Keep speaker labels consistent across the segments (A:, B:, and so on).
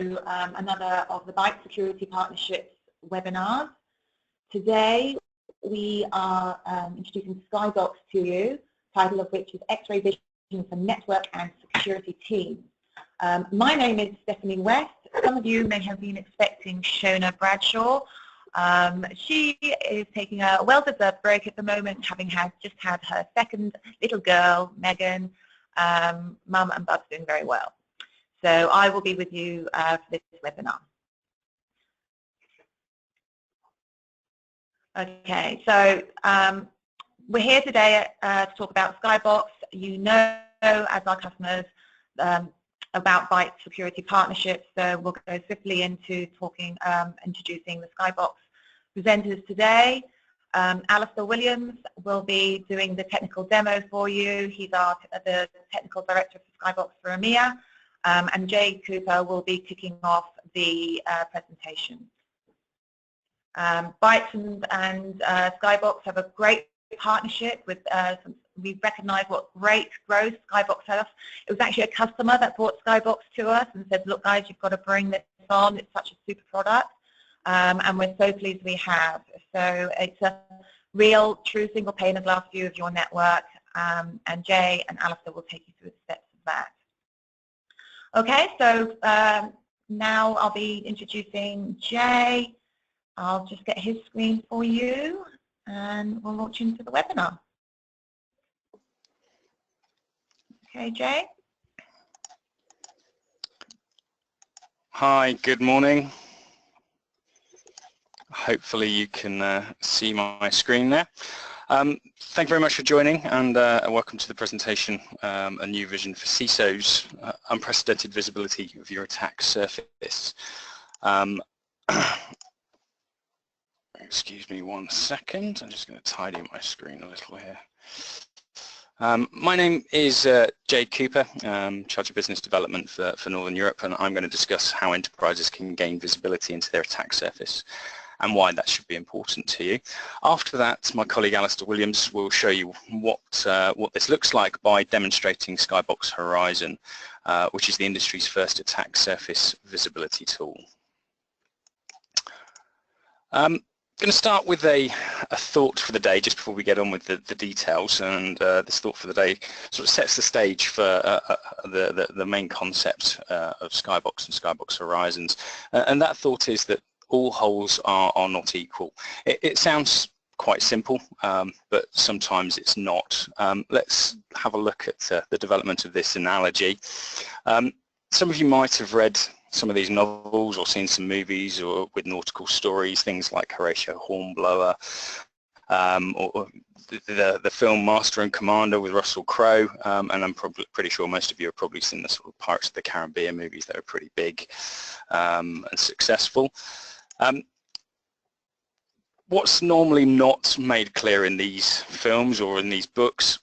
A: another of the Byte Security Partnerships webinars. Today we are introducing Skybox to you, title of which is X-ray Vision for Network and Security Teams. My name is Stephanie West. Some of you may have been expecting Shona Bradshaw. She is taking a well-deserved break at the moment, having just had her second little girl, Megan. Mum and Bub's doing very well. So I will be with you for this webinar. Okay, so we're here today to talk about Skybox. You know, as our customers, about Byte Security Partnerships, so we'll go swiftly into talking, introducing the Skybox presenters today. Alistair Williams will be doing the technical demo for you. He's the technical director for Skybox for EMEA, and Jay Cooper will be kicking off the presentation. Byte and Skybox have a great partnership with we recognise what great growth Skybox has. It was actually a customer that brought Skybox to us and said, look guys, you've got to bring this on, it's such a super product, and we're so pleased we have. So it's a real, true single pane of glass view of your network, and Jay and Alistair will take you through the steps of that. Okay, so now I'll be introducing Jay. I'll just get his screen for you and we'll launch into the webinar. Okay, Jay.
B: Hi, good morning. Hopefully you can see my screen there. Thank you very much for joining, and welcome to the presentation, A New Vision for CISOs, Unprecedented Visibility of Your Attack Surface. Excuse me one second, I'm just going to tidy my screen a little here. My name is Jay Cooper, Charge of Business Development for Northern Europe, and I'm going to discuss how enterprises can gain visibility into their attack surface and why that should be important to you. After that, my colleague Alistair Williams will show you what this looks like by demonstrating Skybox Horizon, which is the industry's first attack surface visibility tool. I'm going to start with a thought for the day just before we get on with the details, and this thought for the day sort of sets the stage for the main concept of Skybox and Skybox Horizons, and that thought is that all holes are not equal. It sounds quite simple, but sometimes it's not. Let's have a look at the development of this analogy. Some of you might have read some of these novels or seen some movies or with nautical stories, things like Horatio Hornblower, or the film Master and Commander with Russell Crowe, and I'm pretty sure most of you have probably seen the sort of Pirates of the Caribbean movies that are pretty big and successful. What's normally not made clear in these films or in these books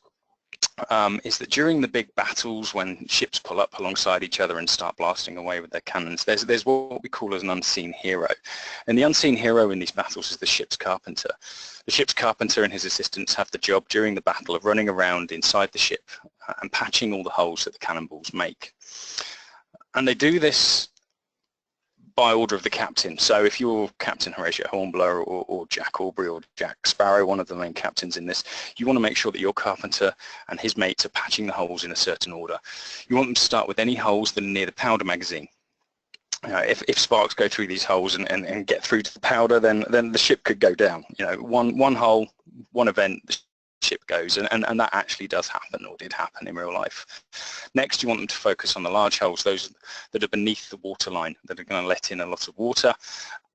B: is that during the big battles, when ships pull up alongside each other and start blasting away with their cannons, there's what we call as an unseen hero. And the unseen hero in these battles is the ship's carpenter. The ship's carpenter and his assistants have the job during the battle of running around inside the ship and patching all the holes that the cannonballs make. And they do this by order of the captain. So if you're Captain Horatio Hornblower or Jack Aubrey or Jack Sparrow, one of the main captains in this, you want to make sure that your carpenter and his mates are patching the holes in a certain order. You want them to start with any holes that are near the powder magazine. If sparks go through these holes and get through to the powder, then the ship could go down. You know, one hole, one event, the ship goes, and that actually does happen, or did happen in real life. Next, you want them to focus on the large holes, those that are beneath the waterline, that are going to let in a lot of water,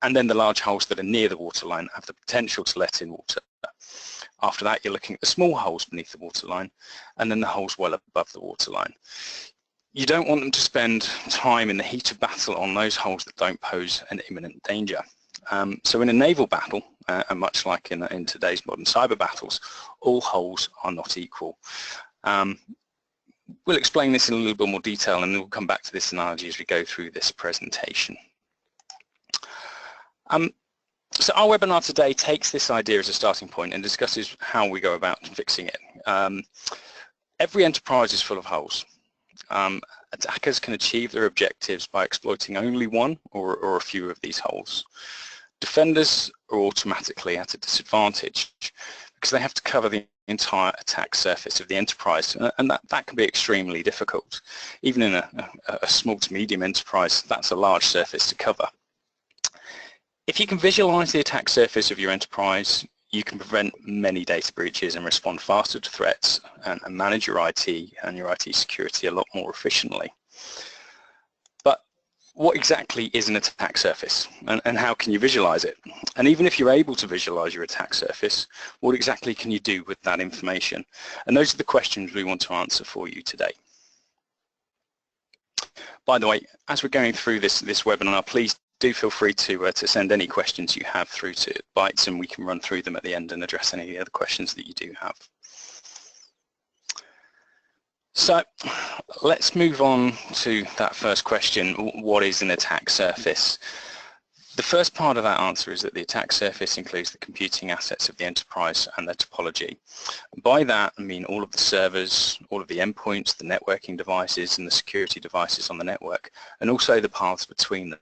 B: and then the large holes that are near the waterline have the potential to let in water. After that, you're looking at the small holes beneath the waterline, and then the holes well above the waterline. You don't want them to spend time in the heat of battle on those holes that don't pose an imminent danger. So in a naval battle, and much like in today's modern cyber battles, all holes are not equal. We'll explain this in a little bit more detail, and we'll come back to this analogy as we go through this presentation. So our webinar today takes this idea as a starting point and discusses how we go about fixing it. Every enterprise is full of holes. attackers can achieve their objectives by exploiting only one or a few of these holes. Defenders are automatically at a disadvantage because they have to cover the entire attack surface of the enterprise, and that can be extremely difficult. Even in a small to medium enterprise, that's a large surface to cover. If you can visualize the attack surface of your enterprise, you can prevent many data breaches and respond faster to threats and manage your IT and your IT security a lot more efficiently. But what exactly is an attack surface, and how can you visualize it? And even if you're able to visualize your attack surface, what exactly can you do with that information? And those are the questions we want to answer for you today. By the way, as we're going through this webinar, please do feel free to send any questions you have through to Bytes, and we can run through them at the end and address any other questions that you do have. So let's move on to that first question. What is an attack surface? The first part of that answer is that the attack surface includes the computing assets of the enterprise and their topology. By that, I mean all of the servers, all of the endpoints, the networking devices, and the security devices on the network, and also the paths between them.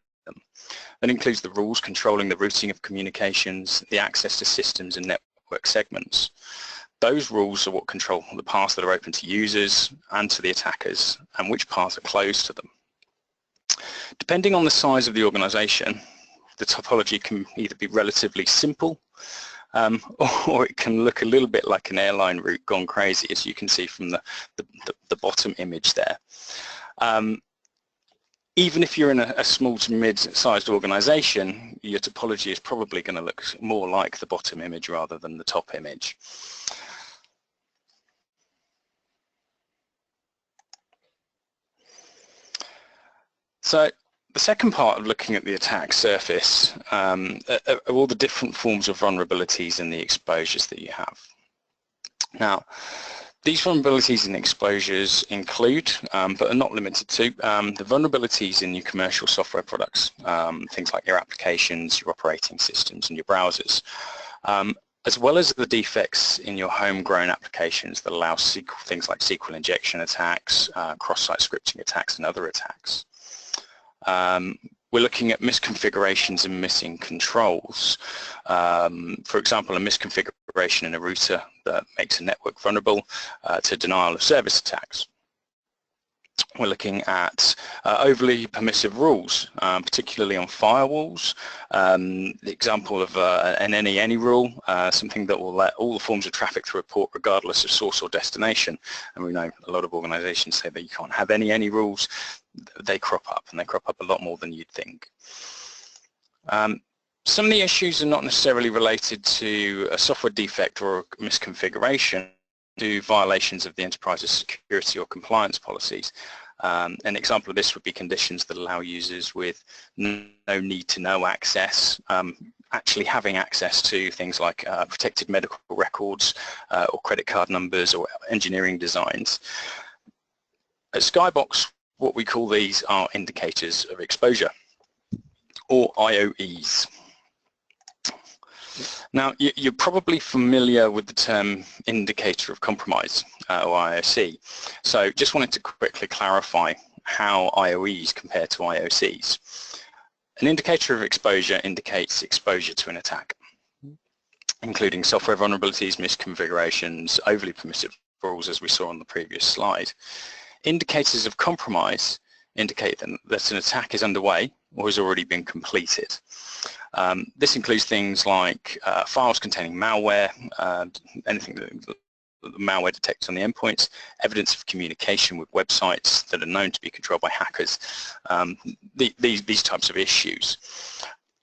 B: That includes the rules controlling the routing of communications, the access to systems and network segments. Those rules are what control the paths that are open to users and to the attackers, and which paths are closed to them. Depending on the size of the organization, the topology can either be relatively simple or it can look a little bit like an airline route gone crazy, as you can see from the bottom image there. Even if you're in a small to mid-sized organization, your topology is probably going to look more like the bottom image rather than the top image. So the second part of looking at the attack surface are all the different forms of vulnerabilities and the exposures that you have. Now, these vulnerabilities and exposures include, but are not limited to, the vulnerabilities in your commercial software products, things like your applications, your operating systems, and your browsers, as well as the defects in your homegrown applications that allow things like SQL injection attacks, cross-site scripting attacks, and other attacks. We're looking at misconfigurations and missing controls. For example, a misconfiguration in a router that makes a network vulnerable to denial of service attacks. We're looking at overly permissive rules, particularly on firewalls. The example of an any rule, something that will let all the forms of traffic through a port regardless of source or destination. And we know a lot of organizations say that you can't have any rules. They crop up, and they crop up a lot more than you'd think. Some of the issues are not necessarily related to a software defect or a misconfiguration, to violations of the enterprise's security or compliance policies. An example of this would be conditions that allow users with no need to know access, actually having access to things like protected medical records or credit card numbers or engineering designs. At Skybox, what we call these are indicators of exposure, or IOEs. Now, you're probably familiar with the term indicator of compromise, or IOC. So just wanted to quickly clarify how IOEs compare to IOCs. An indicator of exposure indicates exposure to an attack, including software vulnerabilities, misconfigurations, overly permissive rules, as we saw on the previous slide. Indicators of compromise indicate that an attack is underway or has already been completed. This includes things like files containing malware, anything that the malware detects on the endpoints, evidence of communication with websites that are known to be controlled by hackers, these types of issues.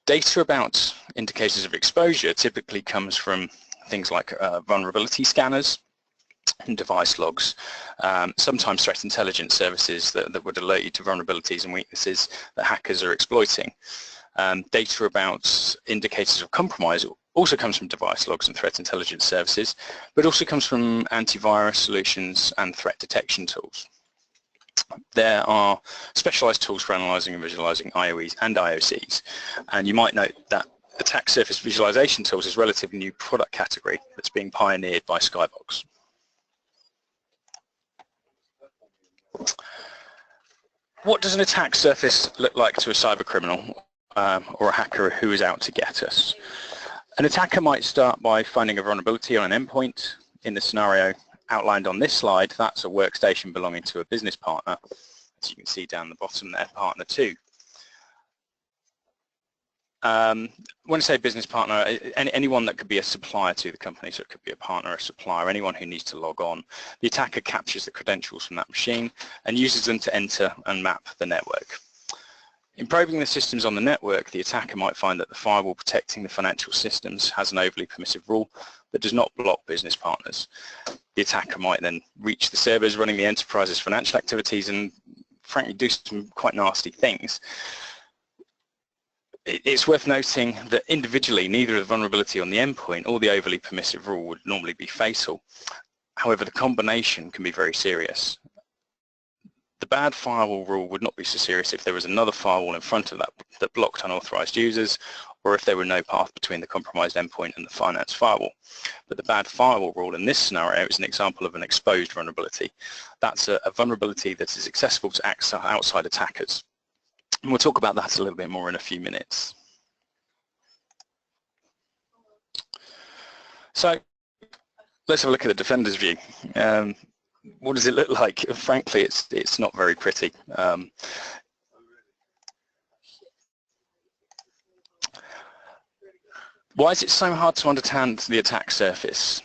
B: Data about indicators of exposure typically comes from things like vulnerability scanners and device logs, sometimes threat intelligence services that would alert you to vulnerabilities and weaknesses that hackers are exploiting. Data about indicators of compromise also comes from device logs and threat intelligence services, but also comes from antivirus solutions and threat detection tools. There are specialized tools for analyzing and visualizing IOEs and IOCs, and you might note that attack surface visualization tools is a relatively new product category that's being pioneered by Skybox. What does an attack surface look like to a cyber criminal or a hacker who is out to get us? An attacker might start by finding a vulnerability on an endpoint. In the scenario outlined on this slide, that's a workstation belonging to a business partner. As you can see down the bottom there, partner 2. When I say business partner, anyone that could be a supplier to the company, so it could be a partner, a supplier, anyone who needs to log on. The attacker captures the credentials from that machine and uses them to enter and map the network. In probing the systems on the network, the attacker might find that the firewall protecting the financial systems has an overly permissive rule that does not block business partners. The attacker might then reach the servers running the enterprise's financial activities and frankly do some quite nasty things. It's worth noting that individually, neither the vulnerability on the endpoint or the overly permissive rule would normally be fatal. However, the combination can be very serious. The bad firewall rule would not be so serious if there was another firewall in front of that blocked unauthorized users, or if there were no path between the compromised endpoint and the finance firewall. But the bad firewall rule in this scenario is an example of an exposed vulnerability. That's a vulnerability that is accessible to outside attackers. And we'll talk about that a little bit more in a few minutes. So let's have a look at the defender's view. What does it look like? Frankly, it's not very pretty. Why is it so hard to understand the attack surface?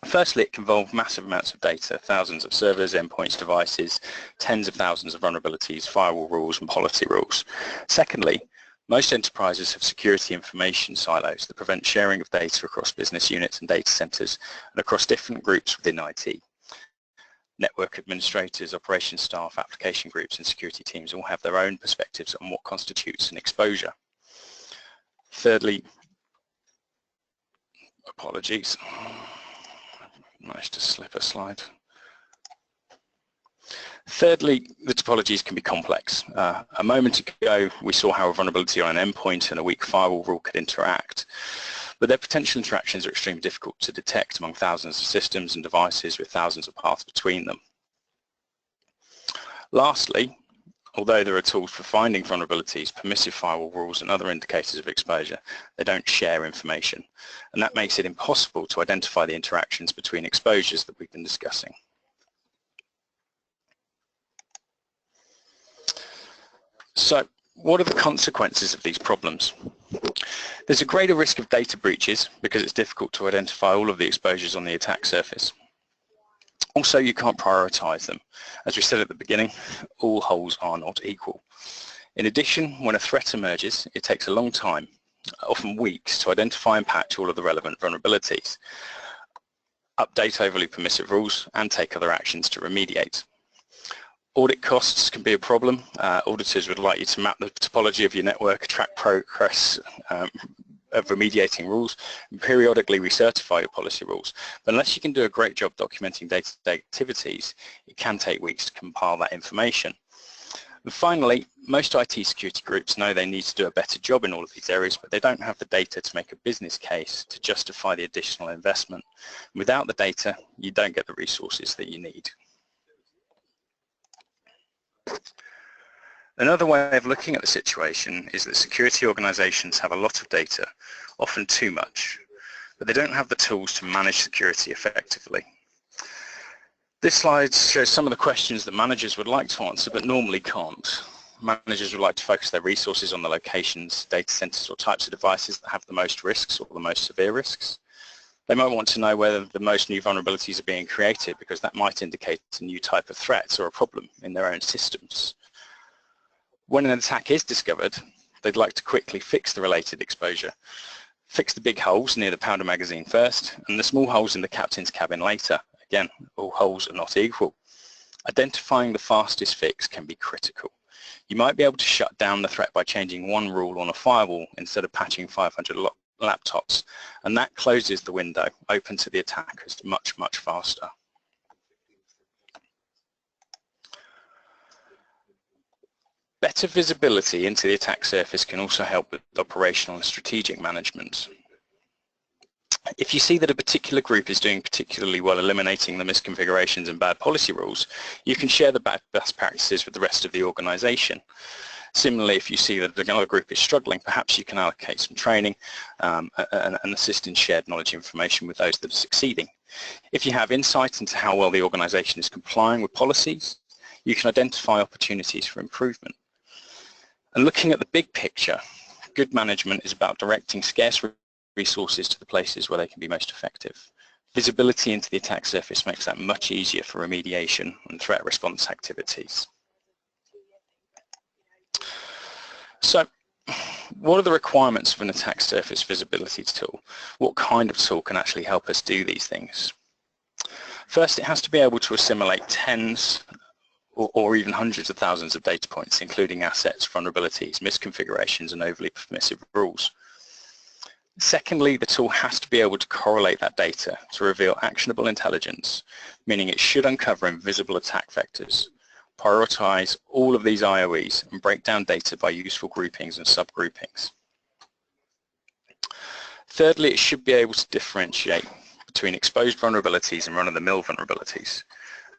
B: Firstly, it can involve massive amounts of data, thousands of servers, endpoints, devices, tens of thousands of vulnerabilities, firewall rules and policy rules. Secondly, most enterprises have security information silos that prevent sharing of data across business units and data centers and across different groups within IT. Network administrators, operations staff, application groups and security teams all have their own perspectives on what constitutes an exposure. Thirdly, apologies. Managed to slip a slide. Thirdly, the topologies can be complex. A moment ago, we saw how a vulnerability on an endpoint and a weak firewall rule could interact, but their potential interactions are extremely difficult to detect among thousands of systems and devices with thousands of paths between them. Lastly, although there are tools for finding vulnerabilities, permissive firewall rules and other indicators of exposure, they don't share information, and that makes it impossible to identify the interactions between exposures that we've been discussing. So, what are the consequences of these problems? There's a greater risk of data breaches because it's difficult to identify all of the exposures on the attack surface. Also, you can't prioritize them. As we said at the beginning, all holes are not equal. In addition, when a threat emerges, it takes a long time, often weeks, to identify and patch all of the relevant vulnerabilities, update overly permissive rules, and take other actions to remediate. Audit costs can be a problem. Auditors would like you to map the topology of your network, track progress of remediating rules, and periodically recertify your policy rules. But unless you can do a great job documenting day-to-day activities, it can take weeks to compile that information. And finally, most IT security groups know they need to do a better job in all of these areas, but they don't have the data to make a business case to justify the additional investment. Without the data, you don't get the resources that you need. Another way of looking at the situation is that security organizations have a lot of data, often too much, but they don't have the tools to manage security effectively. This slide shows some of the questions that managers would like to answer but normally can't. Managers would like to focus their resources on the locations, data centers or types of devices that have the most risks or the most severe risks. They might want to know whether the most new vulnerabilities are being created because that might indicate a new type of threat or a problem in their own systems. When an attack is discovered, they'd like to quickly fix the related exposure. Fix the big holes near the powder magazine first and the small holes in the captain's cabin later. Again, all holes are not equal. Identifying the fastest fix can be critical. You might be able to shut down the threat by changing one rule on a firewall instead of patching 500 laptops, and that closes the window open to the attackers much, much faster. Better visibility into the attack surface can also help with operational and strategic management. If you see that a particular group is doing particularly well eliminating the misconfigurations and bad policy rules, you can share the best practices with the rest of the organization. Similarly, if you see that another group is struggling, perhaps you can allocate some training and assist in shared knowledge information with those that are succeeding. If you have insight into how well the organization is complying with policies, you can identify opportunities for improvement. And looking at the big picture, good management is about directing scarce resources to the places where they can be most effective. Visibility into the attack surface makes that much easier for remediation and threat response activities. So, what are the requirements of an attack surface visibility tool? What kind of tool can actually help us do these things? First, it has to be able to assimilate tens or even hundreds of thousands of data points, including assets, vulnerabilities, misconfigurations, and overly permissive rules. Secondly, the tool has to be able to correlate that data to reveal actionable intelligence, meaning it should uncover invisible attack vectors, prioritize all of these IOEs, and break down data by useful groupings and subgroupings. Thirdly, it should be able to differentiate between exposed vulnerabilities and run-of-the-mill vulnerabilities.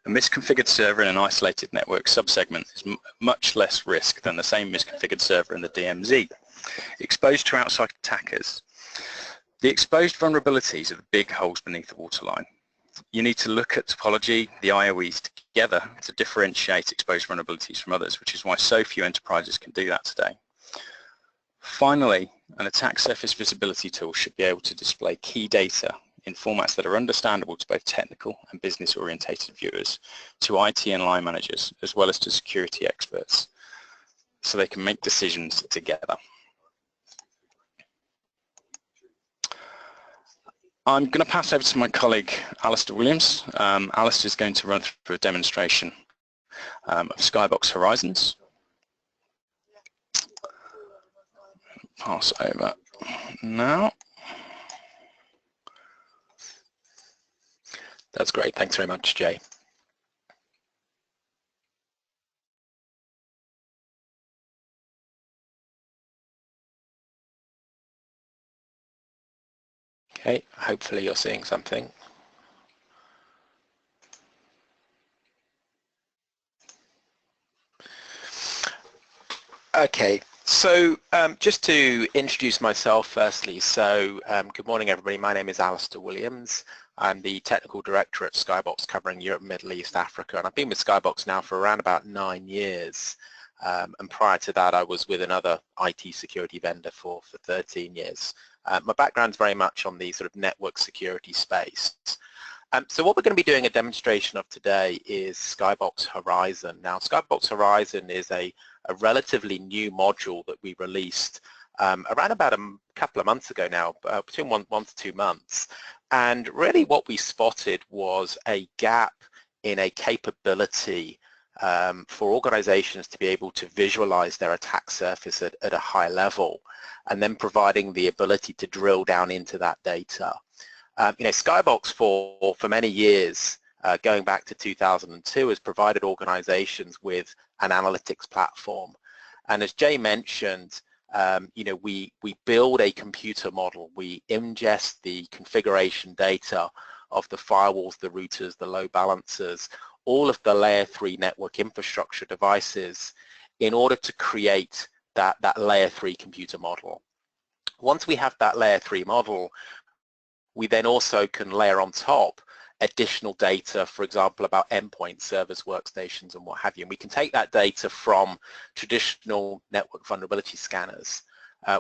B: A misconfigured server in an isolated network subsegment is much less risk than the same misconfigured server in the DMZ. Exposed to outside attackers, the exposed vulnerabilities are the big holes beneath the waterline. You need to look at topology, the IOEs together to differentiate exposed vulnerabilities from others, which is why so few enterprises can do that today. Finally, an attack surface visibility tool should be able to display key data in formats that are understandable to both technical and business-orientated viewers, to IT and line managers, as well as to security experts, so they can make decisions together. I'm going to pass over to my colleague, Alistair Williams. Alistair is going to run through a demonstration of Skybox Horizons. Pass over now.
C: That's great. Thanks very much, Jay. Okay, hopefully you're seeing something. Okay, so just to introduce myself firstly, so good morning everybody, my name is Alistair Williams. I'm the Technical Director at Skybox covering Europe, Middle East, Africa, and I've been with Skybox now for around about 9 years. And prior to that I was with another IT security vendor for 13 years. My background's very much on the sort of network security space. So what we're going to be doing a demonstration of today is Skybox Horizon. Now Skybox Horizon is a relatively new module that we released around about a couple of months ago now, between one to 2 months. And really what we spotted was a gap in a capability for organizations to be able to visualize their attack surface at a high level, and then providing the ability to drill down into that data. You know, Skybox for many years, going back to 2002, has provided organizations with an analytics platform. And as Jay mentioned, you know, we build a computer model, we ingest the configuration data of the firewalls, the routers, the load balancers, all of the layer 3 network infrastructure devices in order to create that layer 3 computer model. Once we have that layer 3 model, we then also can layer on top additional data, for example, about endpoint servers, workstations, and what have you. And we can take that data from traditional network vulnerability scanners.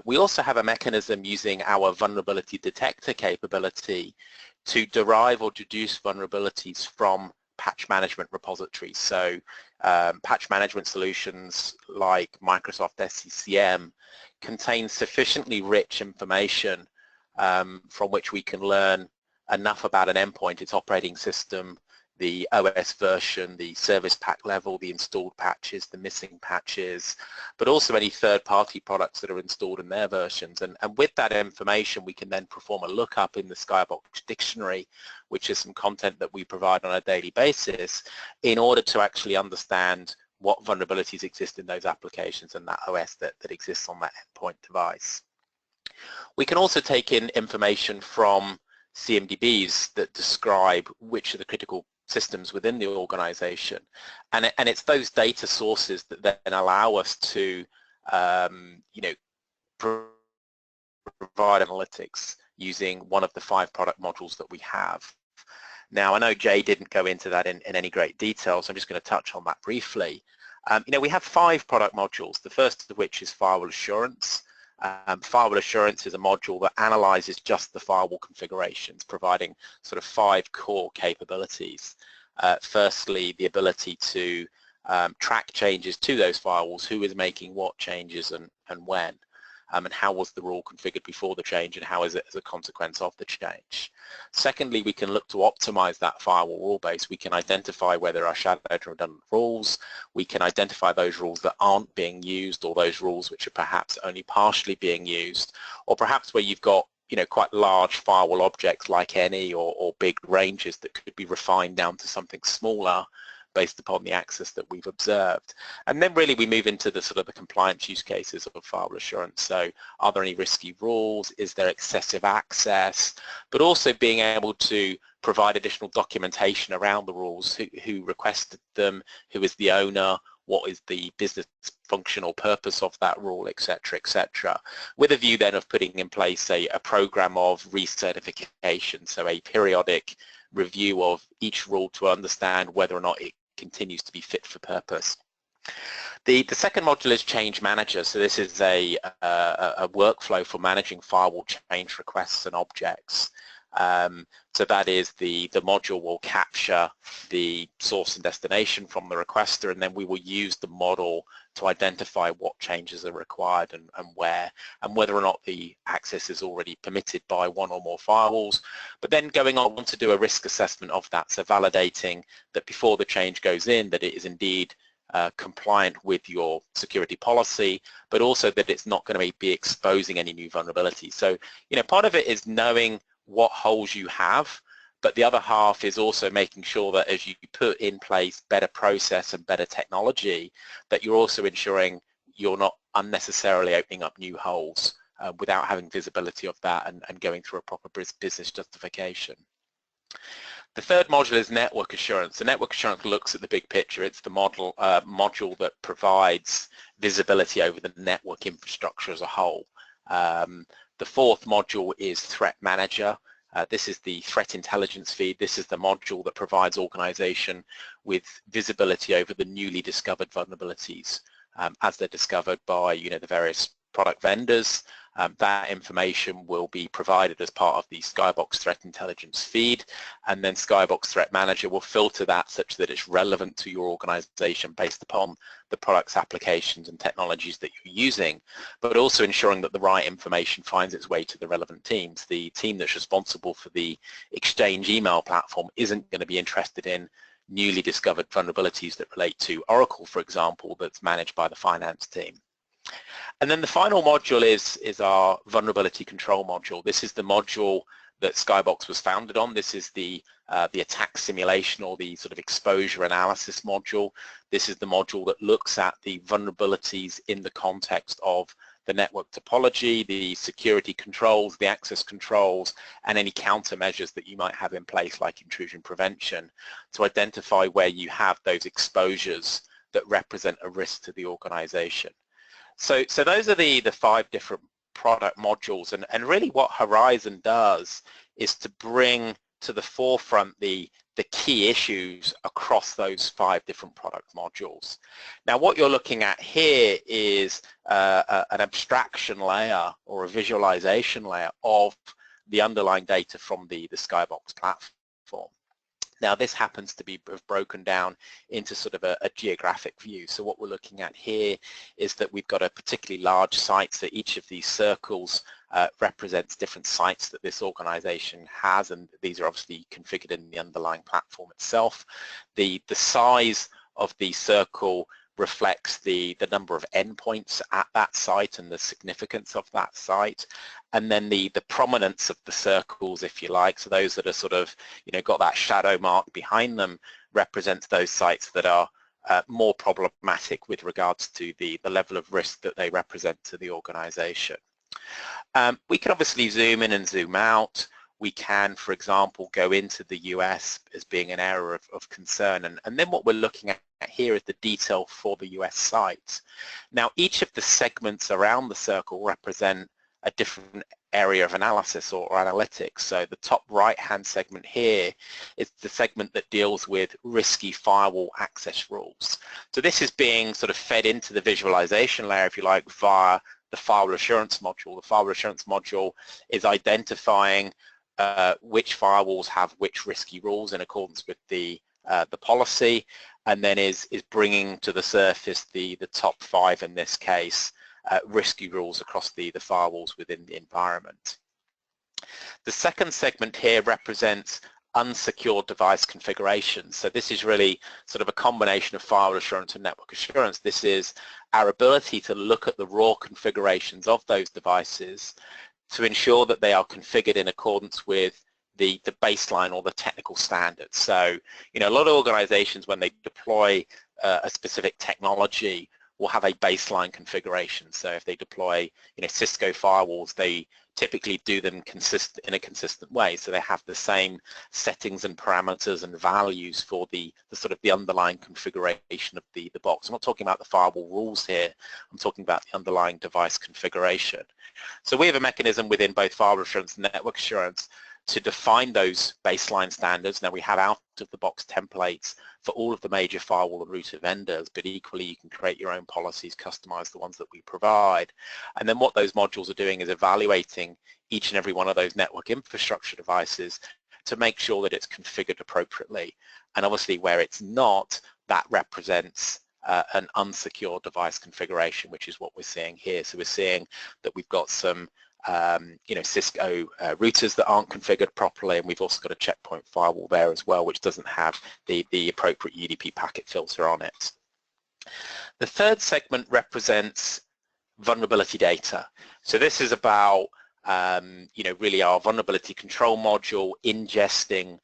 C: We also have a mechanism using our vulnerability detector capability to derive or deduce vulnerabilities from patch management repositories. So patch management solutions like Microsoft SCCM contain sufficiently rich information from which we can learn enough about an endpoint, its operating system, the OS version, the service pack level, the installed patches, the missing patches, but also any third-party products that are installed in their versions. And with that information, we can then perform a lookup in the Skybox dictionary, which is some content that we provide on a daily basis, in order to actually understand what vulnerabilities exist in those applications and that OS that exists on that endpoint device. We can also take in information from CMDBs that describe which are the critical systems within the organization. And it's those data sources that then allow us to, you know, provide analytics using one of the 5 product modules that we have. Now, I know Jay didn't go into that in any great detail, so I'm just going to touch on that briefly. You know, we have 5 product modules, the first of which is firewall assurance. Firewall assurance is a module that analyzes just the firewall configurations, providing sort of 5 core capabilities. Firstly, the ability to track changes to those firewalls, who is making what changes and when, and how was the rule configured before the change and how is it as a consequence of the change. Secondly, we can look to optimize that firewall rule base. We can identify where there are shadowed and redundant rules. We can identify those rules that aren't being used, or those rules which are perhaps only partially being used, or perhaps where you've got, you know, quite large firewall objects like any or big ranges that could be refined down to something smaller based upon the access that we've observed. And then really we move into the sort of the compliance use cases of firewall assurance. So are there any risky rules? Is there excessive access? But also being able to provide additional documentation around the rules, who requested them, who is the owner, what is the business function or purpose of that rule, etc., with a view then of putting in place a program of recertification, so a periodic review of each rule to understand whether or not it continues to be fit for purpose. The second module is Change Manager. So this is a workflow for managing firewall change requests and objects. So that is the module will capture the source and destination from the requester, and then we will use the model to identify what changes are required and where, and whether or not the access is already permitted by one or more firewalls. But then going on to do a risk assessment of that, so validating that before the change goes in that it is indeed compliant with your security policy, but also that it's not going to be exposing any new vulnerabilities. So, you know, part of it is knowing what holes you have, but the other half is also making sure that as you put in place better process and better technology, that you're also ensuring you're not unnecessarily opening up new holes without having visibility of that and going through a proper business justification. The third module is Network Assurance. So Network Assurance looks at the big picture. It's the module that provides visibility over the network infrastructure as a whole. The fourth module is Threat Manager. This is the threat intelligence feed. This is the module that provides organization with visibility over the newly discovered vulnerabilities as they're discovered by, you know, the various product vendors. That information will be provided as part of the Skybox Threat Intelligence feed, and then Skybox Threat Manager will filter that such that it's relevant to your organization based upon the products, applications and technologies that you're using, but also ensuring that the right information finds its way to the relevant teams. The team that's responsible for the Exchange email platform isn't going to be interested in newly discovered vulnerabilities that relate to Oracle, for example, that's managed by the finance team. And then the final module is our vulnerability control module. This is the module that Skybox was founded on. This is the attack simulation, or the sort of exposure analysis module. This is the module that looks at the vulnerabilities in the context of the network topology, the security controls, the access controls, and any countermeasures that you might have in place, like intrusion prevention, to identify where you have those exposures that represent a risk to the organization. So those are the 5 different product modules, and really what Horizon does is to bring to the forefront the key issues across those 5 different product modules. Now what you're looking at here is an abstraction layer or a visualization layer of the underlying data from the Skybox platform. Now this happens to be broken down into sort of a geographic view. So what we're looking at here is that we've got a particularly large site, so each of these circles represents different sites that this organization has, and these are obviously configured in the underlying platform itself. The size of the circle reflects the number of endpoints at that site and the significance of that site, and then the prominence of the circles, if you like, so those that are sort of, you know, got that shadow mark behind them, represents those sites that are more problematic with regards to the level of risk that they represent to the organization. We can obviously zoom in and zoom out. we can, for example, go into the US as being an area of concern. And then what we're looking at here is the detail for the US site. Now, each of the segments around the circle represent a different area of analysis or analytics. So the top right-hand segment here is the segment that deals with risky firewall access rules. So this is being sort of fed into the visualization layer, if you like, via the firewall assurance module. The firewall assurance module is identifying which firewalls have which risky rules in accordance with the policy, and then is bringing to the surface the top 5 in this case risky rules across the firewalls within the environment. The second segment here represents unsecured device configuration. So this is really sort of a combination of firewall assurance and network assurance. This is our ability to look at the raw configurations of those devices to ensure that they are configured in accordance with the baseline or the technical standards. So, you know, a lot of organizations, when they deploy a specific technology, will have a baseline configuration. So if they deploy, you know, Cisco firewalls, they typically do them in a consistent way. So they have the same settings and parameters and values for the sort of the underlying configuration of the box. I'm not talking about the firewall rules here. I'm talking about the underlying device configuration. So we have a mechanism within both firewall assurance and network assurance to define those baseline standards. Now we have out-of-the-box templates for all of the major firewall and router vendors, but equally you can create your own policies, customize the ones that we provide. And then what those modules are doing is evaluating each and every one of those network infrastructure devices to make sure that it's configured appropriately. And obviously where it's not, that represents an unsecured device configuration, which is what we're seeing here. So we're seeing that we've got some you know, Cisco routers that aren't configured properly, and we've also got a checkpoint firewall there as well, which doesn't have the appropriate UDP packet filter on it. The third segment represents vulnerability data. So this is about you know, really our vulnerability control module ingesting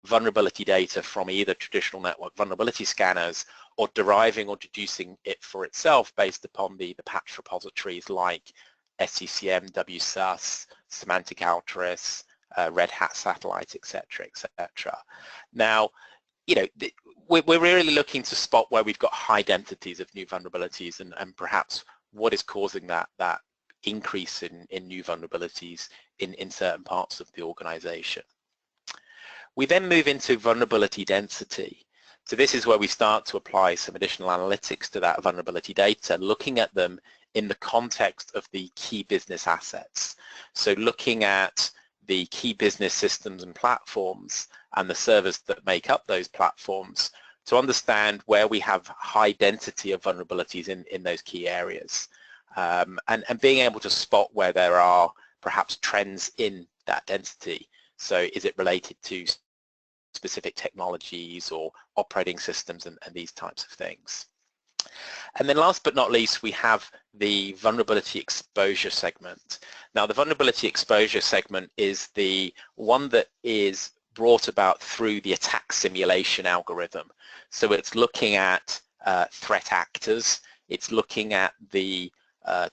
C: vulnerability data from either traditional network vulnerability scanners or deriving or deducing it for itself based upon the patch repositories like SCCM, WSUS, Semantic Altruis, Red Hat Satellite, etc., etc. Now, you know, we're really looking to spot where we've got high densities of new vulnerabilities and perhaps what is causing that increase in new vulnerabilities in certain parts of the organization. We then move into vulnerability density. So this is where we start to apply some additional analytics to that vulnerability data, looking at them in the context of the key business assets. So looking at the key business systems and platforms and the servers that make up those platforms to understand where we have high density of vulnerabilities in those key areas. And being able to spot where there are perhaps trends in that density. So is it related to specific technologies or operating systems and these types of things. And then last but not least, we have the vulnerability exposure segment. Now the vulnerability exposure segment is the one that is brought about through the attack simulation algorithm. So it's looking at threat actors, it's looking at the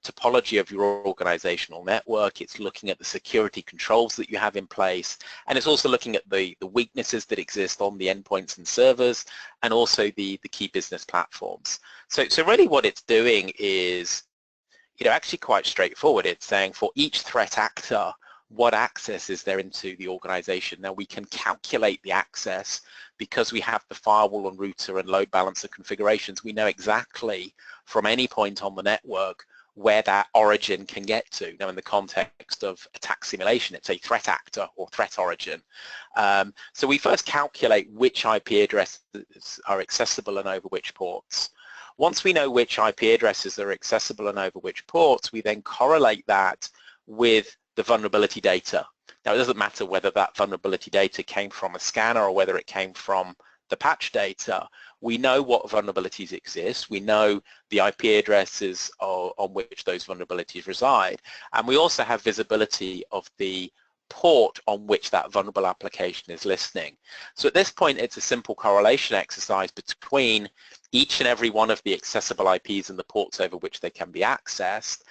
C: topology of your organizational network, it's looking at the security controls that you have in place, and it's also looking at the weaknesses that exist on the endpoints and servers, and also the key business platforms. So really what it's doing is, you know, actually quite straightforward. It's saying for each threat actor, what access is there into the organization? Now we can calculate the access because we have the firewall and router and load balancer configurations. We know exactly from any point on the network where that origin can get to. Now in the context of attack simulation, it's a threat actor or threat origin. So we first calculate which IP addresses are accessible and over which ports. Once we know which IP addresses are accessible and over which ports, we then correlate that with the vulnerability data. Now it doesn't matter whether that vulnerability data came from a scanner or whether it came from the patch data. We know what vulnerabilities exist, we know the IP addresses on which those vulnerabilities reside, and we also have visibility of the port on which that vulnerable application is listening. So at this point it's a simple correlation exercise between each and every one of the accessible IPs and the ports over which they can be accessed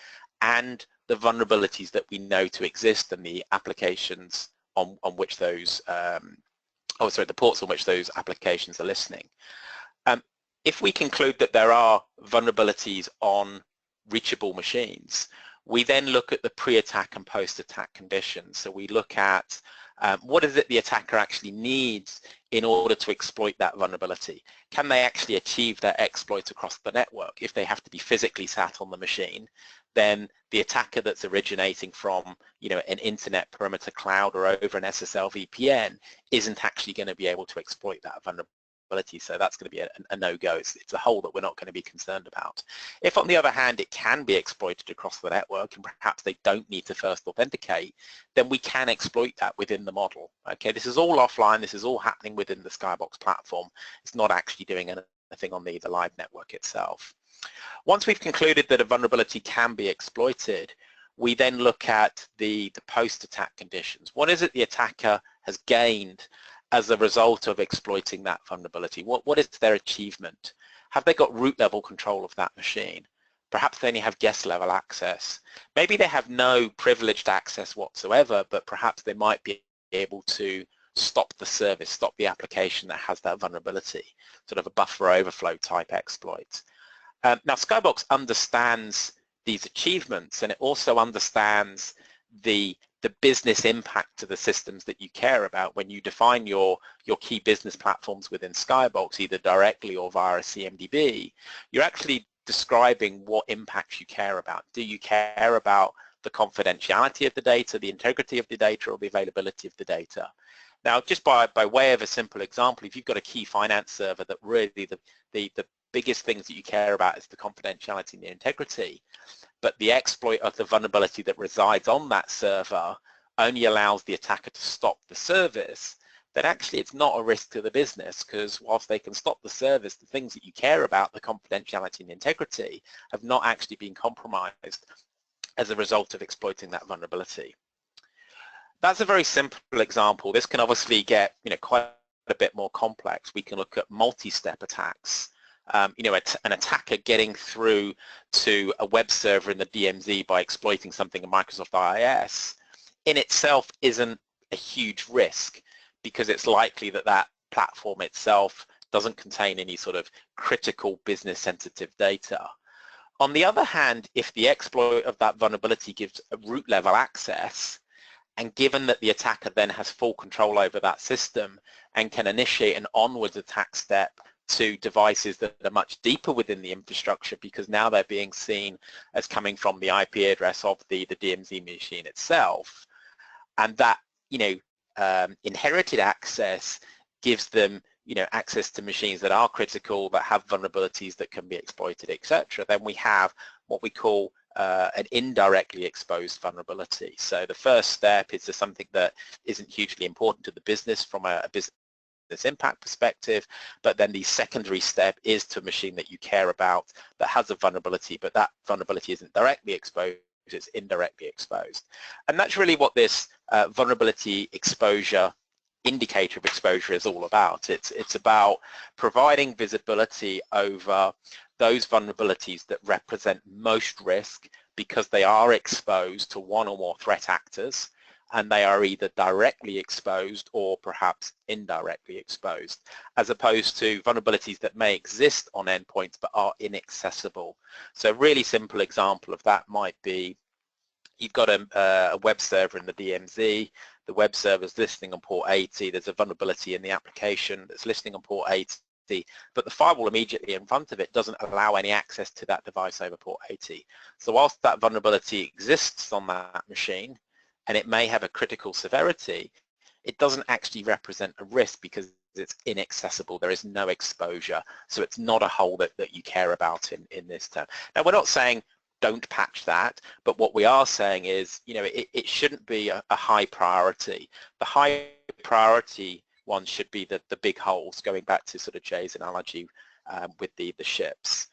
C: and the vulnerabilities that we know to exist and the applications on which those the ports on which those applications are listening. If we conclude that there are vulnerabilities on reachable machines, we then look at the pre-attack and post-attack conditions. So we look at what is it the attacker actually needs in order to exploit that vulnerability. Can they actually achieve their exploit across the network? If they have to be physically sat on the machine, then the attacker that's originating from, an internet perimeter cloud or over an SSL VPN isn't actually going to be able to exploit that vulnerability. So that's going to be a no-go. It's a hole that we're not going to be concerned about. If, on the other hand, it can be exploited across the network and perhaps they don't need to first authenticate, then we can exploit that within the model. Okay, this is all offline. This is all happening within the Skybox platform. It's not actually doing anything on the live network itself. Once we've concluded that a vulnerability can be exploited, we then look at the post-attack conditions. What is it the attacker has gained as a result of exploiting that vulnerability? What is their achievement? Have they got root level control of that machine? Perhaps they only have guest level access. Maybe they have no privileged access whatsoever, but perhaps they might be able to stop the service, stop the application that has that vulnerability, sort of a buffer overflow type exploit. Now Skybox understands these achievements, and it also understands the business impact to the systems that you care about. When you define your key business platforms within Skybox, either directly or via a CMDB, you're actually describing what impacts you care about. Do you care about the confidentiality of the data, the integrity of the data, or the availability of the data? Now, just by way of a simple example, if you've got a key finance server that really the biggest things that you care about is the confidentiality and the integrity, but the exploit of the vulnerability that resides on that server only allows the attacker to stop the service, then actually it's not a risk to the business, because whilst they can stop the service, the things that you care about, the confidentiality and integrity, have not actually been compromised as a result of exploiting that vulnerability. That's a very simple example. This can obviously get quite a bit more complex. We can look at multi-step attacks. An attacker getting through to a web server in the DMZ by exploiting something in Microsoft IIS in itself isn't a huge risk, because it's likely that that platform itself doesn't contain any sort of critical business sensitive data. On the other hand, if the exploit of that vulnerability gives a root level access, and given that the attacker then has full control over that system and can initiate an onwards attack step to devices that are much deeper within the infrastructure, because now they're being seen as coming from the IP address of the DMZ machine itself, and that inherited access gives them access to machines that are critical, that have vulnerabilities that can be exploited, etc., then we have what we call an indirectly exposed vulnerability. So the first step is to something that isn't hugely important to the business from a business impact perspective, but then the secondary step is to a machine that you care about that has a vulnerability, but that vulnerability isn't directly exposed, it's indirectly exposed. And that's really what this vulnerability exposure indicator of exposure is all about. It's about providing visibility over those vulnerabilities that represent most risk because they are exposed to one or more threat actors, and they are either directly exposed or perhaps indirectly exposed, as opposed to vulnerabilities that may exist on endpoints but are inaccessible. So a really simple example of that might be you've got a web server in the DMZ, the web server is listening on port 80, there's a vulnerability in the application that's listening on port 80, but the firewall immediately in front of it doesn't allow any access to that device over port 80. So whilst that vulnerability exists on that machine, and it may have a critical severity, it doesn't actually represent a risk because it's inaccessible. There is no exposure. So it's not a hole that you care about in this term. Now, we're not saying don't patch that, but what we are saying is, it shouldn't be a high priority. The high priority one should be the big holes, going back to sort of Jay's analogy with the ships.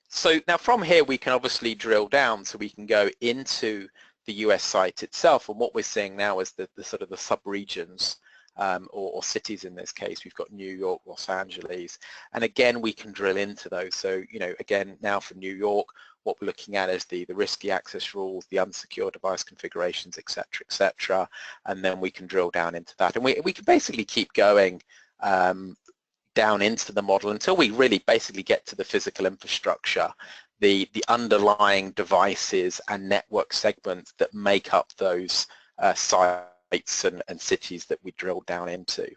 C: So now from here we can obviously drill down, so we can go into the US site itself, and what we're seeing now is the sort of the sub-regions or cities in this case. We've got New York, Los Angeles, and again we can drill into those. So again, now for New York, what we're looking at is the risky access rules, the unsecure device configurations, etc., and then we can drill down into that, and we can basically keep going down into the model until we really basically get to the physical infrastructure, the underlying devices and network segments that make up those sites and cities that we drill down into.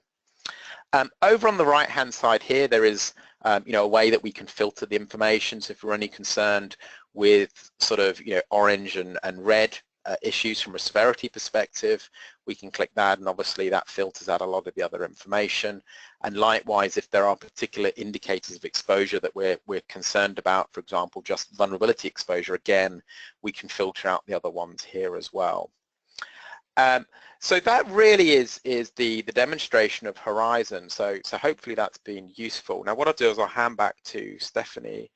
C: Over on the right hand side here, there is a way that we can filter the information. So if we're only concerned with sort of orange and red issues from a severity perspective, we can click that, and obviously that filters out a lot of the other information. And likewise, if there are particular indicators of exposure that we're concerned about, for example, just vulnerability exposure, again, we can filter out the other ones here as well. So that really is the demonstration of Horizon. So hopefully that's been useful. Now what I'll do is I'll hand back to Stephanie,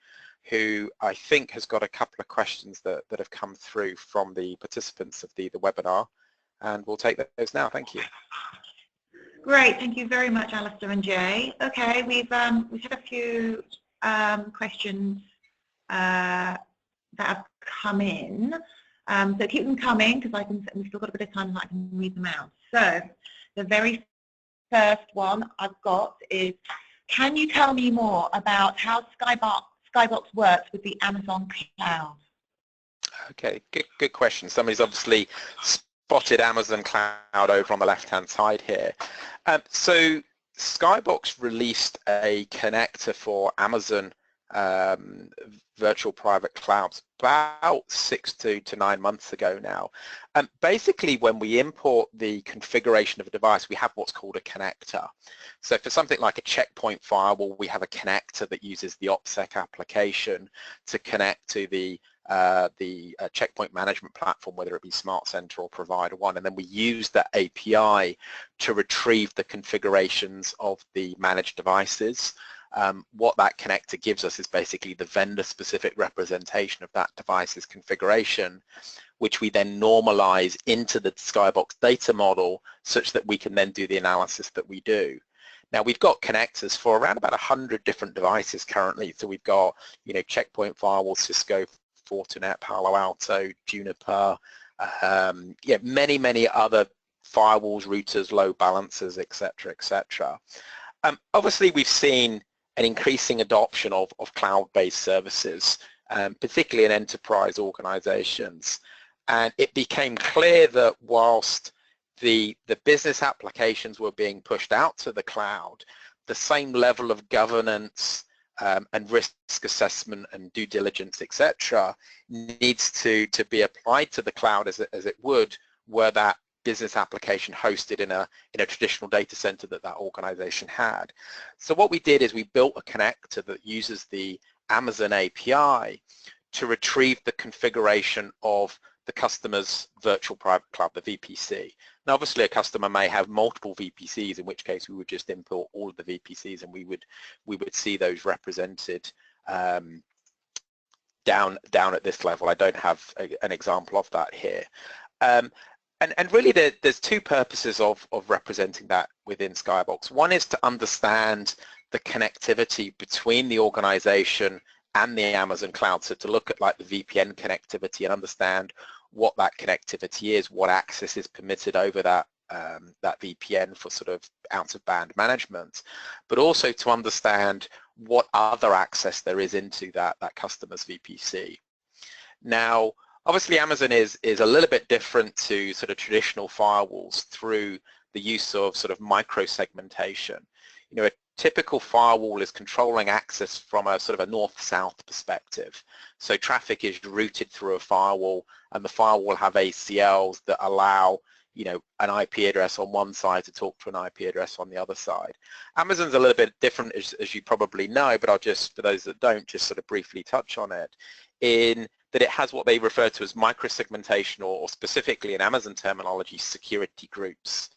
C: who I think has got a couple of questions that have come through from the participants of the webinar, and we'll take those now. Thank you.
A: Great, thank you very much, Alistair and Jay. Okay, we've had a few questions that have come in. So keep them coming, because we've still got a bit of time and I can read them out. So the very first one I've got is, can you tell me more about how Skybox works with the Amazon cloud?
C: Okay, good question. Somebody's obviously spotted Amazon cloud over on the left-hand side here. So Skybox released a connector for Amazon virtual private clouds about 6 to 9 months ago now. Basically, when we import the configuration of a device, we have what's called a connector. So for something like a checkpoint firewall, we have a connector that uses the OPSEC application to connect to the checkpoint management platform, whether it be Smart Center or Provider One, and then we use that API to retrieve the configurations of the managed devices. What that connector gives us is basically the vendor-specific representation of that device's configuration, which we then normalize into the Skybox data model such that we can then do the analysis that we do. Now we've got connectors for around about 100 different devices currently. So we've got, checkpoint firewall, Cisco, Fortinet, Palo Alto, Juniper, many other firewalls, routers, load balancers, etc. Obviously, we've seen an increasing adoption of cloud-based services, particularly in enterprise organizations. And it became clear that whilst the business applications were being pushed out to the cloud, the same level of governance and risk assessment and due diligence, etc., needs to be applied to the cloud as it would were that business application hosted in a traditional data center that organization had. So what we did is we built a connector that uses the Amazon API to retrieve the configuration of the customer's virtual private cloud, the VPC. Now obviously a customer may have multiple VPCs, in which case we would just import all of the VPCs and we would see those represented down at this level. I don't have an example of that here. And really there's two purposes of representing that within Skybox. One is to understand the connectivity between the organization and the Amazon cloud, so to look at like the VPN connectivity and understand what that connectivity is, what access is permitted over that VPN for sort of out-of-band management, but also to understand what other access there is into that customer's VPC. Now, obviously Amazon is a little bit different to sort of traditional firewalls through the use of sort of micro-segmentation. A typical firewall is controlling access from a sort of a north-south perspective. So traffic is routed through a firewall, and the firewall will have ACLs that allow an IP address on one side to talk to an IP address on the other side. Amazon's a little bit different, as you probably know, but I'll just, for those that don't, just sort of briefly touch on it, in that it has what they refer to as micro-segmentation, or specifically in Amazon terminology, security groups.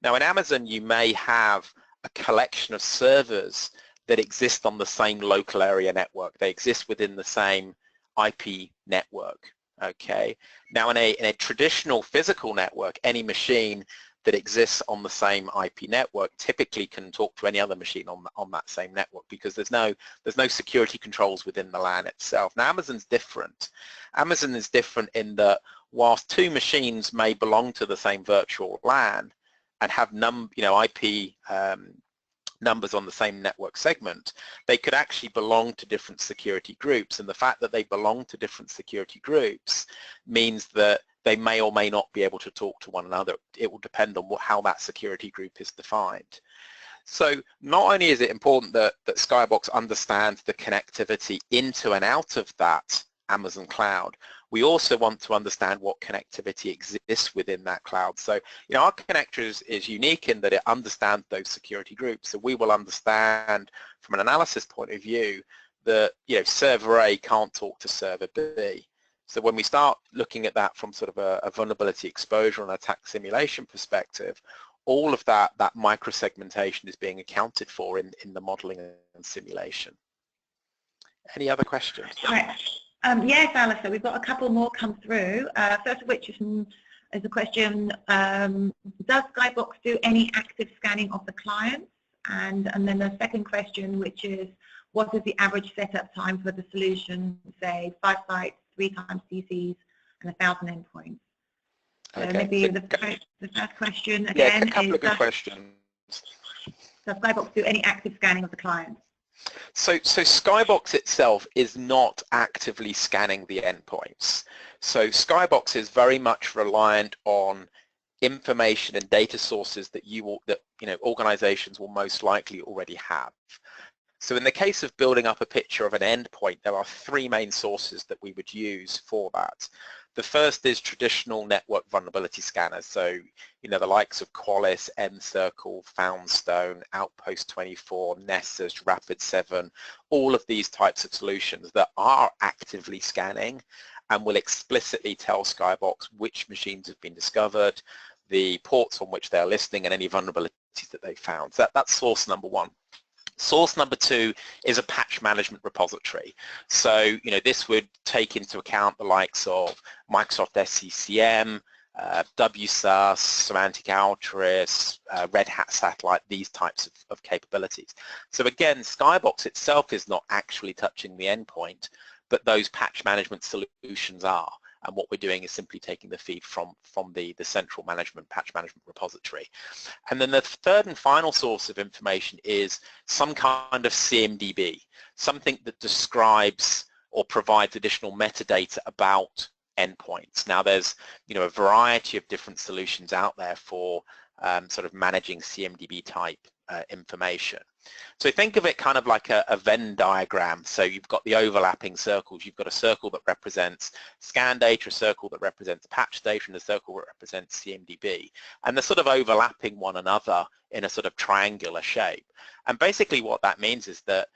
C: Now in Amazon, you may have a collection of servers that exist on the same local area network. They exist within the same IP network, okay? Now in a traditional physical network, any machine that exists on the same IP network typically can talk to any other machine on that same network, because there's no security controls within the LAN itself. Now Amazon's different. Amazon is different in that whilst two machines may belong to the same virtual LAN and have IP numbers on the same network segment, they could actually belong to different security groups, and the fact that they belong to different security groups means that they may or may not be able to talk to one another. It will depend on how that security group is defined. So not only is it important that Skybox understands the connectivity into and out of that Amazon cloud, we also want to understand what connectivity exists within that cloud. So, our connector is unique in that it understands those security groups. So we will understand from an analysis point of view that, server A can't talk to server B. So when we start looking at that from sort of a vulnerability exposure and attack simulation perspective, all of that microsegmentation is being accounted for in the modeling and simulation. Any other questions?
A: Right. Yes, Alistair, we've got a couple more come through. First of which is a question, does Skybox do any active scanning of the clients? And then the second question, which is, what is the average setup time for the solution, say 5 sites, 3 times PCs, and 1,000 endpoints? So
C: okay.
A: maybe
C: So
A: the first question again
C: a couple of good questions.
A: Does Skybox do any active scanning of the clients?
C: So Skybox itself is not actively scanning the endpoints. So Skybox is very much reliant on information and data sources that organizations will most likely already have. So in the case of building up a picture of an endpoint, there are 3 main sources that we would use for that. The first is traditional network vulnerability scanners, so the likes of Qualys, mCircle, Foundstone, Outpost 24, Nessus, Rapid7, all of these types of solutions that are actively scanning and will explicitly tell Skybox which machines have been discovered, the ports on which they're listening, and any vulnerabilities that they found. So that's source number 1. Source number 2 is a patch management repository. So, this would take into account the likes of Microsoft SCCM, WSUS, Semantic Altruis, Red Hat Satellite, these types of capabilities. So again, Skybox itself is not actually touching the endpoint, but those patch management solutions are. And what we're doing is simply taking the feed from the central patch management repository. And then the third and final source of information is some kind of CMDB, something that describes or provides additional metadata about endpoints. Now there's a variety of different solutions out there for sort of managing CMDB type information. So think of it kind of like a Venn diagram. So you've got the overlapping circles. You've got a circle that represents scan data, a circle that represents patch data, and a circle that represents CMDB. And they're sort of overlapping one another in a sort of triangular shape. And basically what that means is that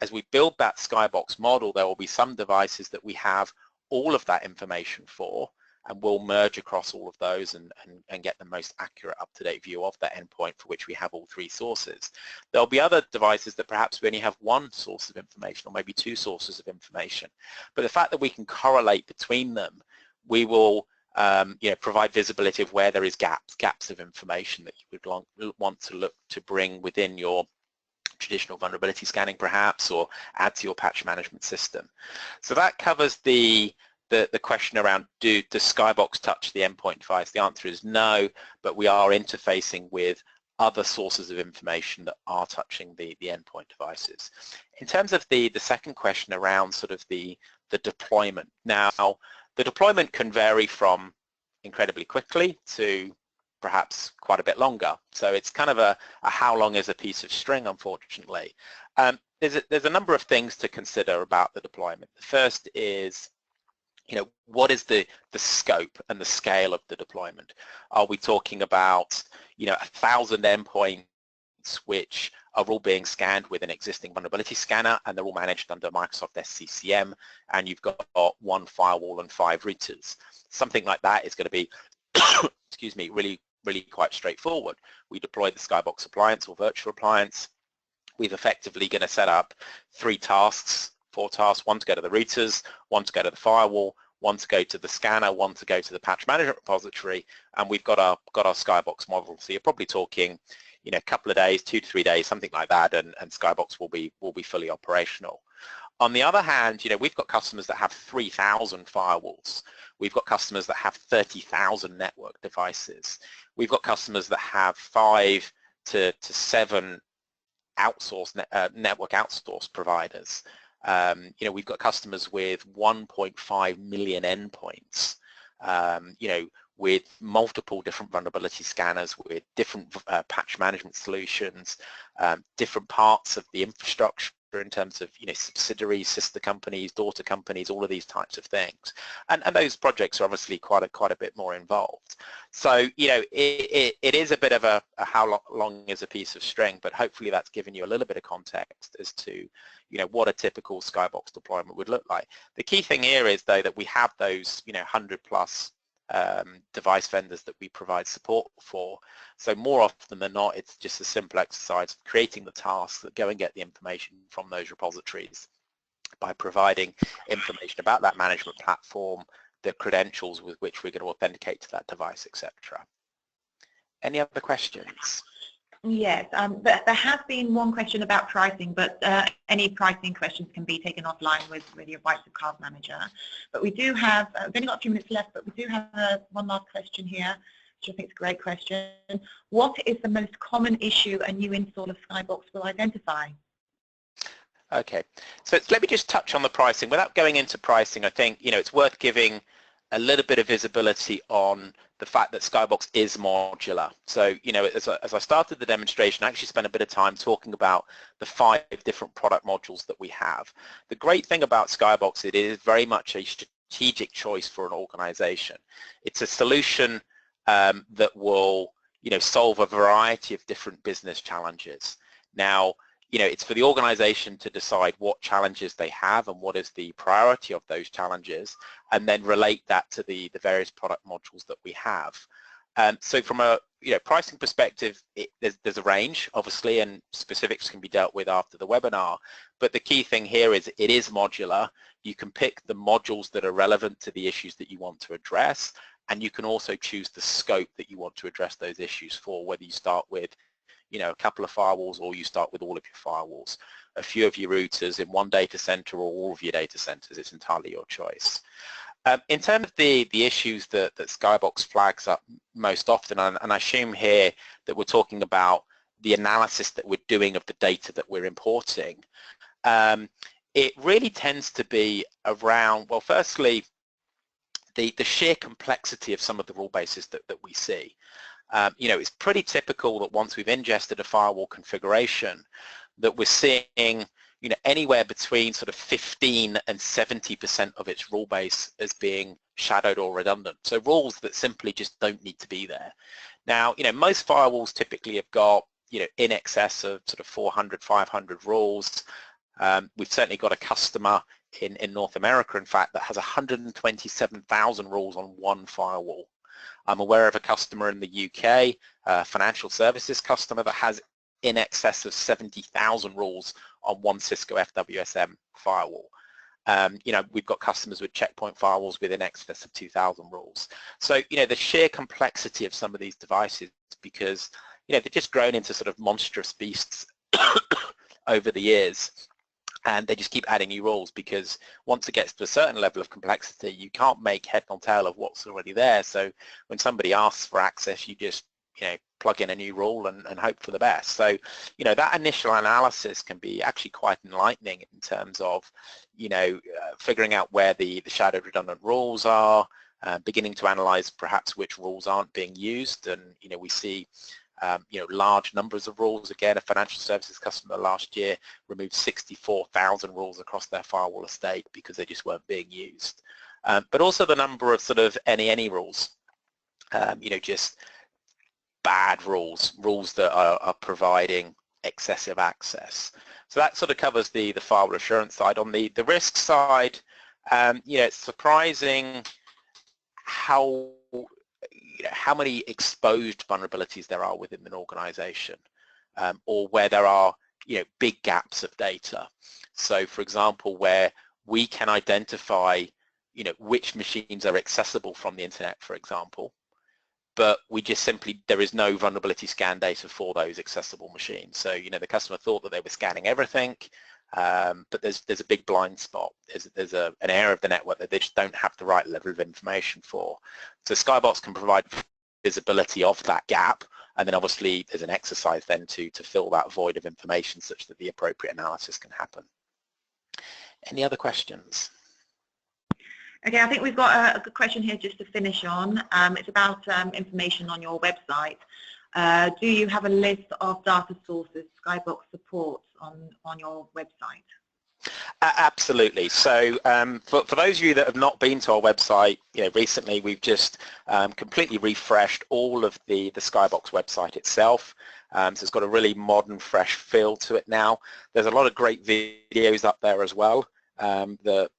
C: as we build that Skybox model, there will be some devices that we have all of that information for, and we'll merge across all of those and get the most accurate up-to-date view of that endpoint for which we have all 3 sources. There'll be other devices that perhaps we only have 1 source of information or maybe 2 sources of information. But the fact that we can correlate between them, we will provide visibility of where there is gaps of information that you would want to look to bring within your traditional vulnerability scanning perhaps, or add to your patch management system. So that covers the question around does Skybox touch the endpoint device? The answer is no, but we are interfacing with other sources of information that are touching the endpoint devices. In terms of the second question around sort of the deployment, now the deployment can vary from incredibly quickly to perhaps quite a bit longer. So it's kind of a how long is a piece of string, unfortunately. There's a number of things to consider about the deployment. The first is, what is the scope and the scale of the deployment? Are we talking about, 1,000 endpoints which are all being scanned with an existing vulnerability scanner and they're all managed under Microsoft SCCM, and you've got 1 firewall and 5 routers? Something like that is going to be, excuse me, really quite straightforward. We deploy the Skybox appliance or virtual appliance. We've effectively going to set up 3 tasks, 4 tasks, 1 to go to the routers, 1 to go to the firewall, one to go to the scanner, one to go to the patch management repository, and we've got our Skybox model. So you're probably talking, you know, a couple of days, 2 to 3 days, something like that, and Skybox will be fully operational. On the other hand, you know, we've got customers that have 3,000 firewalls. We've got customers that have 30,000 network devices. We've got customers that have 5 to 7 network outsource providers. You know, we've got customers with 1.5 million endpoints, you know, with multiple different vulnerability scanners, with different patch management solutions, different parts of the infrastructure in terms of, you know, subsidiaries, sister companies, daughter companies, all of these types of things. And those projects are obviously quite a bit more involved. So, you know, it is a bit of a how long is a piece of string, but hopefully that's given you a little bit of context as to, you know, what a typical Skybox deployment would look like. The key thing here is, though, that we have those, you know, 100 plus device vendors that we provide support for. So more often than not, it's just a simple exercise of creating the tasks that go and get the information from those repositories by providing information about that management platform, the credentials with which we're going to authenticate to that device, etc. Any other questions?
A: Yes, there has been one question about pricing, but any pricing questions can be taken offline with your Bytes of Card Manager. But we do have, we've only got a few minutes left, but we do have one last question here, which I think is a great question. What is the most common issue a new install of Skybox will identify?
C: Okay, so let me just touch on the pricing. Without going into pricing, I think, you know, it's worth giving a little bit of visibility on the fact that Skybox is modular. So, you know, as I started the demonstration, I actually spent a bit of time talking about the 5 different product modules that we have. The great thing about Skybox, it is very much a strategic choice for an organization. It's a solution that will, you know, solve a variety of different business challenges. Now, you know, it's for the organization to decide what challenges they have and what is the priority of those challenges, and then relate that to the various product modules that we have. So from a, you know, pricing perspective, there's a range, obviously, and specifics can be dealt with after the webinar. But the key thing here is it is modular. You can pick the modules that are relevant to the issues that you want to address, and you can also choose the scope that you want to address those issues for, whether you start with, you know, a couple of firewalls or you start with all of your firewalls, a few of your routers in one data center or all of your data centers. It's entirely your choice. In terms of the issues that Skybox flags up most often, and I assume here that we're talking about the analysis that we're doing of the data that we're importing, it really tends to be around, well, firstly, the sheer complexity of some of the rule bases that we see. You know, it's pretty typical that once we've ingested a firewall configuration, that we're seeing, you know, anywhere between sort of 15 and 70% of its rule base as being shadowed or redundant. So rules that simply just don't need to be there. Now, you know, most firewalls typically have got, you know, in excess of sort of 400, 500 rules. We've certainly got a customer in North America, in fact, that has 127,000 rules on one firewall. I'm aware of a customer in the UK, a financial services customer, that has in excess of 70,000 rules on one Cisco FWSM firewall. You know, we've got customers with checkpoint firewalls with in excess of 2,000 rules. So, you know, the sheer complexity of some of these devices, because, you know, they've just grown into sort of monstrous beasts over the years. And they just keep adding new rules, because once it gets to a certain level of complexity, you can't make head nor tail of what's already there. So when somebody asks for access, you just, you know, plug in a new rule and hope for the best. So, you know, that initial analysis can be actually quite enlightening in terms of, you know, figuring out where the shadowed redundant rules are, beginning to analyze perhaps which rules aren't being used. And, you know, we see you know, large numbers of rules. Again, a financial services customer last year removed 64,000 rules across their firewall estate because they just weren't being used. But also the number of sort of any rules, you know, just bad rules that are providing excessive access. So that sort of covers the firewall assurance side. On the risk side, you know, it's surprising how many exposed vulnerabilities there are within an organization, or where there are, you know, big gaps of data. So for example, where we can identify which machines are accessible from the internet, for example, but we just simply, there is no vulnerability scan data for those accessible machines. So, the customer thought that they were scanning everything, but there's a big blind spot. There's an area of the network that they just don't have the right level of information for. So Skybox can provide visibility of that gap, and then obviously there's an exercise then to fill that void of information such that the appropriate analysis can happen. Any other questions?
A: Okay, I think we've got a good question here just to finish on. It's about information on your website. Do you have a list of data sources Skybox supports on your website?
C: Absolutely. So for those of you that have not been to our website, recently we've just completely refreshed all of the Skybox website itself. So it's got a really modern, fresh feel to it now. There's a lot of great videos up there as well that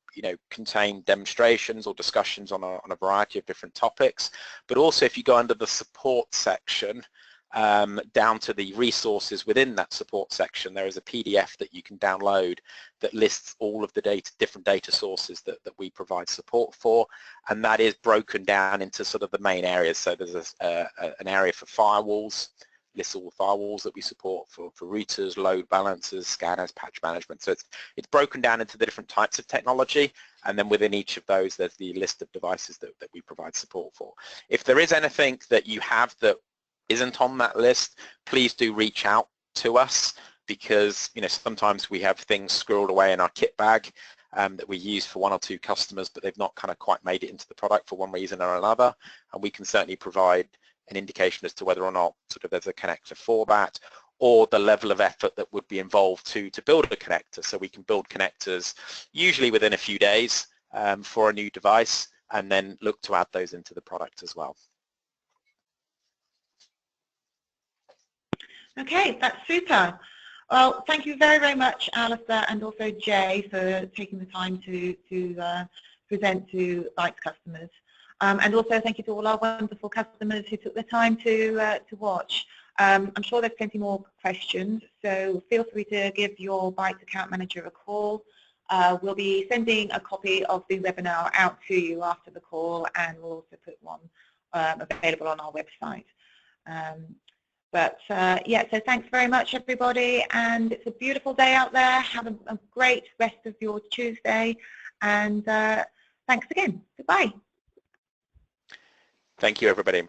C: contain demonstrations or discussions on a variety of different topics. But also, if you go under the support section, down to the resources within that support section, there is a PDF that you can download that lists all of the different data sources that we provide support for, and that is broken down into sort of the main areas. So there's an area for firewalls, lists all the firewalls that we support for routers, load balancers, scanners, patch management. So it's broken down into the different types of technology, and then within each of those there's the list of devices that we provide support for. If there is anything that you have that isn't on that list, please do reach out to us, because sometimes we have things squirreled away in our kit bag that we use for one or two customers, but they've not kind of quite made it into the product for one reason or another, and we can certainly provide an indication as to whether or not sort of there's a connector for that, or the level of effort that would be involved to build a connector. So we can build connectors usually within a few days for a new device, and then look to add those into the product as well.
A: Okay, that's super. Well, thank you very, very much, Alistair, and also Jay, for taking the time to present to Bytes customers. And also thank you to all our wonderful customers who took the time to watch. I'm sure there's plenty more questions, so feel free to give your Bytes account manager a call. We'll be sending a copy of the webinar out to you after the call, and we'll also put one available on our website. Yeah, so thanks very much, everybody, and it's a beautiful day out there. Have a great rest of your Tuesday, and thanks again. Goodbye.
C: Thank you, everybody.